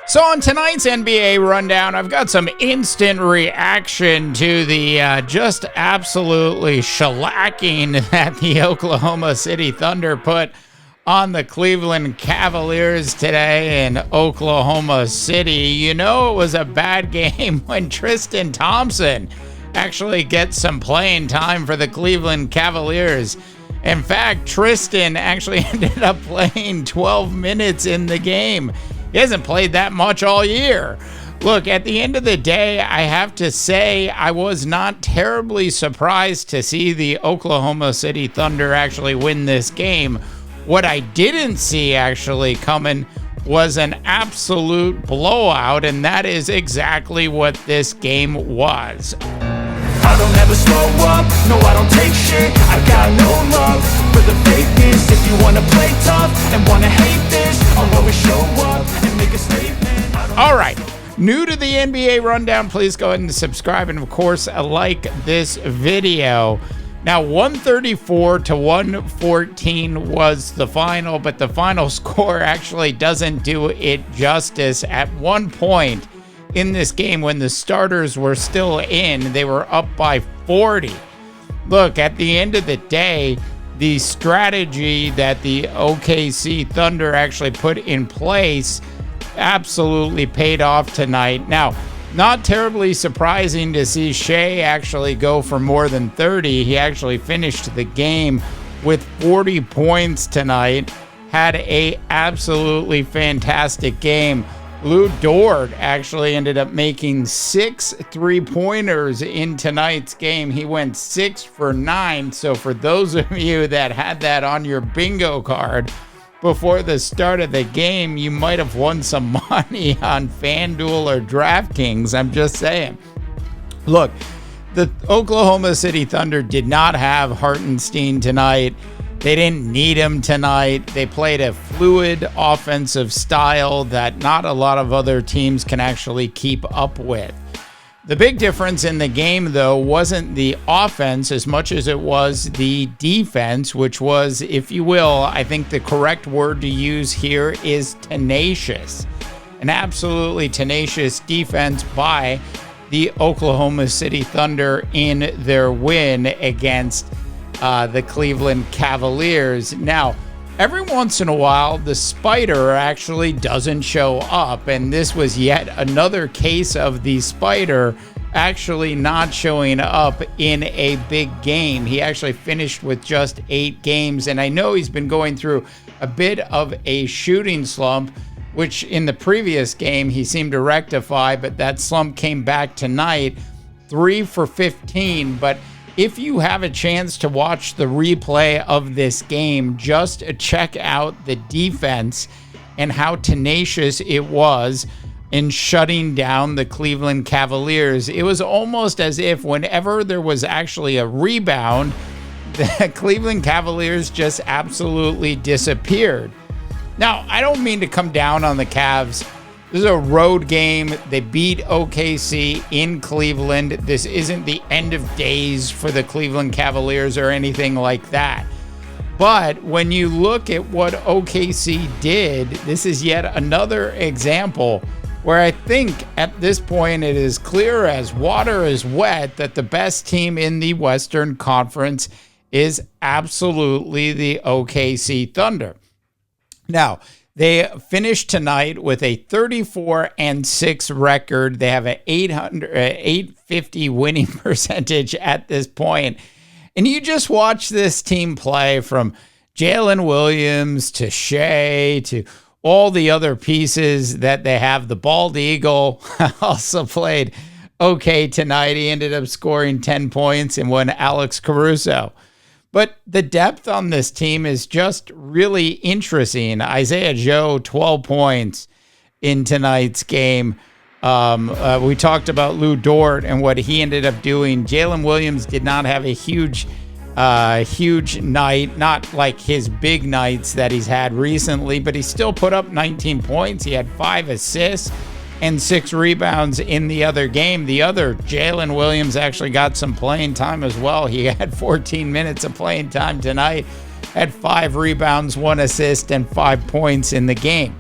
So on tonight's NBA rundown, I've got some instant reaction to the just absolutely shellacking that the Oklahoma City Thunder put on the Cleveland Cavaliers today in Oklahoma City. You know it was a bad game when Tristan Thompson actually gets some playing time for the Cleveland Cavaliers. In fact, Tristan actually ended up playing 12 minutes in the game. He hasn't played that much all year. Look, at the end of the day, I have to say I was not terribly surprised to see the Oklahoma City Thunder actually win this game. What I didn't see actually coming was an absolute blowout, and that is exactly what this game was. I don't ever slow up, no I don't take shit. I got no love for the fakeness. If you wanna play tough and wanna hate this, I'll always show up and make a statement. All right, new to the NBA rundown, please go ahead and subscribe, and of course like this video. Now 134 to 114 was the final, but the final score actually doesn't do it justice. At one point in this game, when the starters were still in, they were up by 40. Look, at the end of the day, the strategy that the OKC Thunder actually put in place absolutely paid off tonight. Now, not terribly surprising to see Shai actually go for more than 30. He actually finished the game with 40 points tonight, had a absolutely fantastic game. Lou Dort actually ended up making 6 3-pointers in tonight's game. He went 6 for 9. So for those of you that had that on your bingo card before the start of the game, you might have won some money on FanDuel or DraftKings. I'm just saying. Look, the Oklahoma City Thunder did not have Hartenstein tonight. They didn't need him tonight. They played a fluid offensive style that not a lot of other teams can actually keep up with. The big difference in the game, though, wasn't the offense as much as it was the defense, which was, if you will, I think the correct word to use here is tenacious. An absolutely tenacious defense by the Oklahoma City Thunder in their win against the Cleveland Cavaliers. Now, every once in a while, the spider actually doesn't show up, and this was yet another case of the spider actually not showing up in a big game. He actually finished with just 8 games, and I know he's been going through a bit of a shooting slump, which in the previous game he seemed to rectify, but that slump came back tonight. 3 for 15, but if you have a chance to watch the replay of this game, just check out the defense and how tenacious it was in shutting down the Cleveland Cavaliers. It was almost as if whenever there was actually a rebound, the Cleveland Cavaliers just absolutely disappeared. Now, I don't mean to come down on the Cavs. This is a road game. They beat OKC in Cleveland. This isn't the end of days for the Cleveland Cavaliers or anything like that. But when you look at what OKC did, this is yet another example where I think at this point it is clear as water is wet that the best team in the Western Conference is absolutely the OKC Thunder. Now, they finished tonight with a 34-6 record. They have an 850 winning percentage at this point. And you just watch this team play, from Jalen Williams to Shai to all the other pieces that they have. The Bald Eagle also played okay tonight. He ended up scoring 10 points and won Alex Caruso. But the depth on this team is just really interesting. Isaiah Joe, 12 points in tonight's game. We talked about Lou Dort and what he ended up doing. Jalen Williams did not have a huge night, not like his big nights that he's had recently, but he still put up 19 points. He had 5 assists and 6 rebounds in the other game. The other, Jalen Williams, actually got some playing time as well. He had 14 minutes of playing time tonight, had 5 rebounds, 1 assist, and 5 points in the game.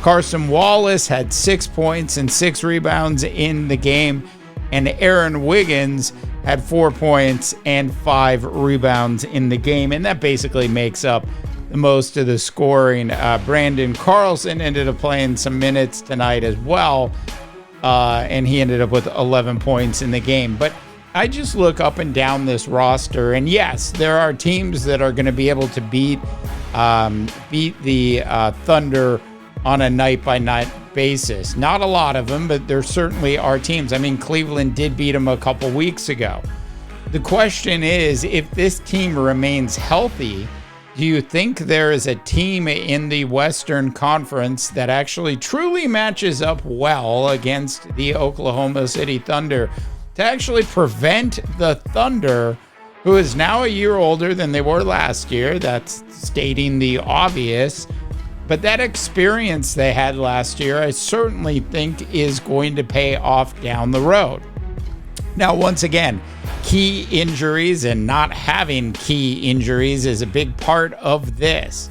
Carson Wallace had 6 points and 6 rebounds in the game, and Aaron Wiggins had 4 points and 5 rebounds in the game, and that basically makes up the most of the scoring. Brandon Carlson ended up playing some minutes tonight as well, and he ended up with 11 points in the game. But I just look up and down this roster, and yes, there are teams that are going to be able to beat the Thunder on a night-by-night basis. Not a lot of them, but there certainly are teams. I mean, Cleveland did beat them a couple weeks ago. The question is, if this team remains healthy, do you think there is a team in the Western Conference that actually truly matches up well against the Oklahoma City Thunder to actually prevent the Thunder, who is now a year older than they were last year? That's stating the obvious. But that experience they had last year, I certainly think is going to pay off down the road. Now, once again, key injuries and not having key injuries is a big part of this.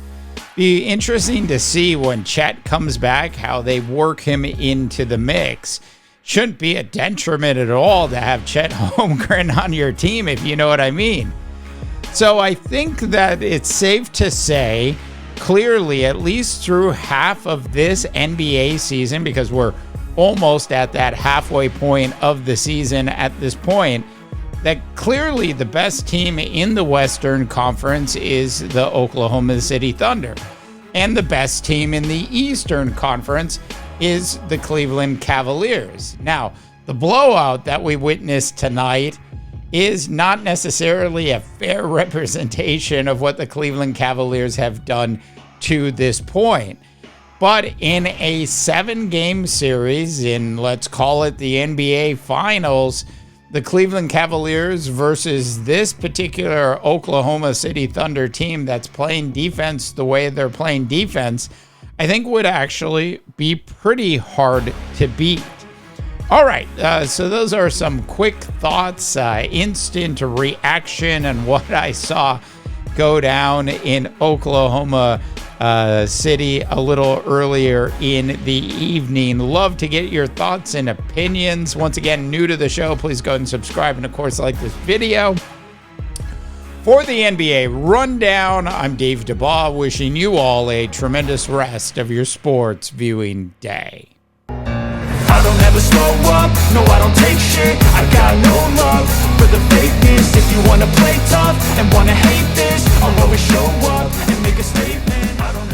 Be interesting to see when Chet comes back how they work him into the mix. Shouldn't be a detriment at all to have Chet Holmgren on your team, if you know what I mean. So I think that it's safe to say, clearly, at least through half of this NBA season, because we're almost at that halfway point of the season at this point, that clearly the best team in the Western Conference is the Oklahoma City Thunder. And the best team in the Eastern Conference is the Cleveland Cavaliers. Now, the blowout that we witnessed tonight is not necessarily a fair representation of what the Cleveland Cavaliers have done to this point. But in a 7-game series, in let's call it the NBA Finals, the Cleveland Cavaliers versus this particular Oklahoma City Thunder team that's playing defense the way they're playing defense, I think would actually be pretty hard to beat. All right, so those are some quick thoughts, instant reaction, and what I saw go down in Oklahoma City a little earlier in the evening. Love to get your thoughts and opinions. Once again, new to the show, please go ahead and subscribe, and of course, like this video. For the NBA Rundown, I'm Dave DeBaugh, wishing you all a tremendous rest of your sports viewing day. I don't ever slow up, no I don't take shit. I got no love for the fakeness. If you wanna play tough and wanna hate this, I'll always show up and make a statement. I don't